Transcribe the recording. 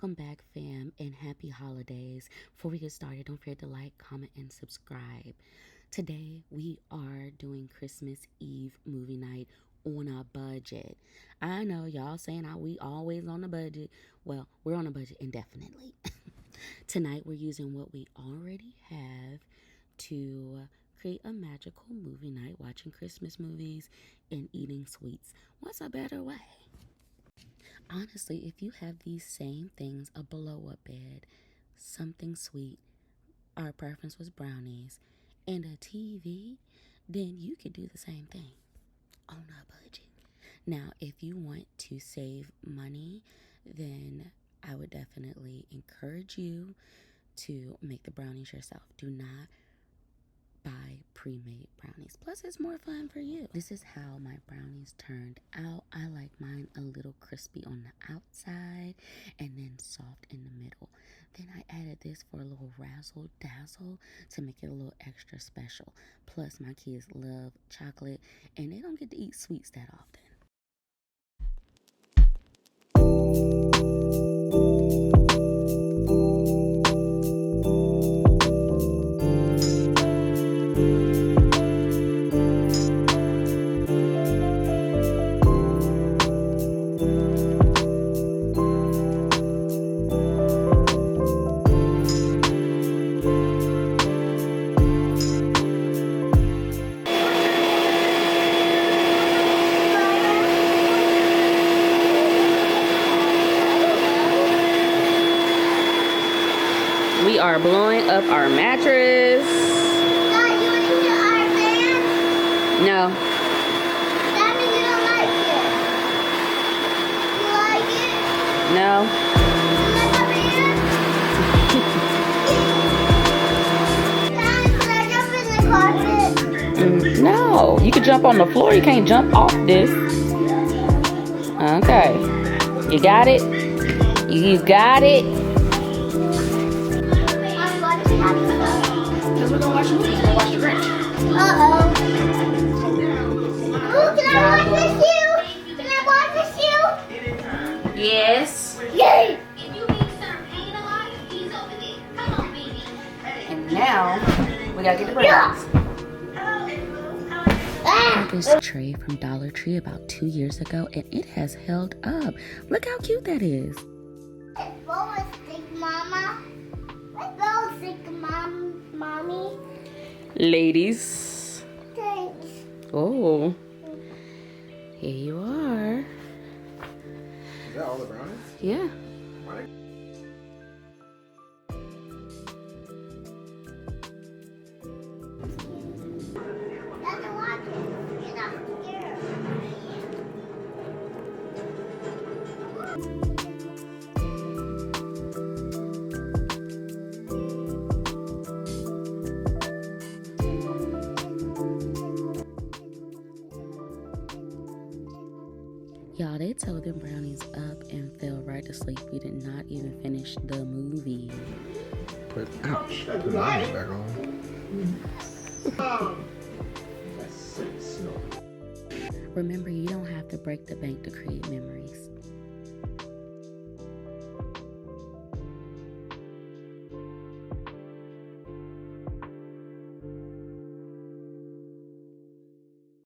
Welcome back, fam, and happy holidays. Before we get started, don't forget to like, comment, and subscribe. Today, we are doing Christmas Eve movie night on a budget. I know y'all saying we always on a budget. Well, we're on a budget indefinitely. Tonight, we're using what we already have to create a magical movie night, watching Christmas movies and eating sweets. What's a better way? Honestly, if you have these same things, a blow-up bed, something sweet, our preference was brownies, and a TV, then you could do the same thing on a budget. Now, if you want to save money, then I would definitely encourage you to make the brownies yourself. Do not buy pre-made brownies. Plus, it's more fun for you. This is how my brownies turned out. I like mine a little crispy on the outside and then soft in the middle. Then I added this for a little razzle dazzle to make it a little extra special. Plus, my kids love chocolate and they don't get to eat sweets that often. We are blowing up our mattress. Dad, you want to do our fan? No. That means you don't like it. You like it? No. You like a fan? Dad, can I jump in the carpet? No. You can jump on the floor. You can't jump off this. Okay. You got it? You got it? We're gonna watch movies. We're gonna watch The Grinch. Uh-oh. Ooh, can I watch this shoe? Can I watch this shoe? Yes. Yay! And now, we gotta get the brownies. I got this tray from Dollar Tree about 2 years ago, and it has held up. Look how cute that is. Let's go and stick, Mama. Let's go and stick, Mommy. Ladies. Thanks. Oh. Here you are. Is that all the brownies? Yeah. Why? That's a lot. Get up here. Y'all, they towed them brownies up and fell right to sleep. We did not even finish the movie. Put the brownies back on. Remember, you don't have to break the bank to create memories.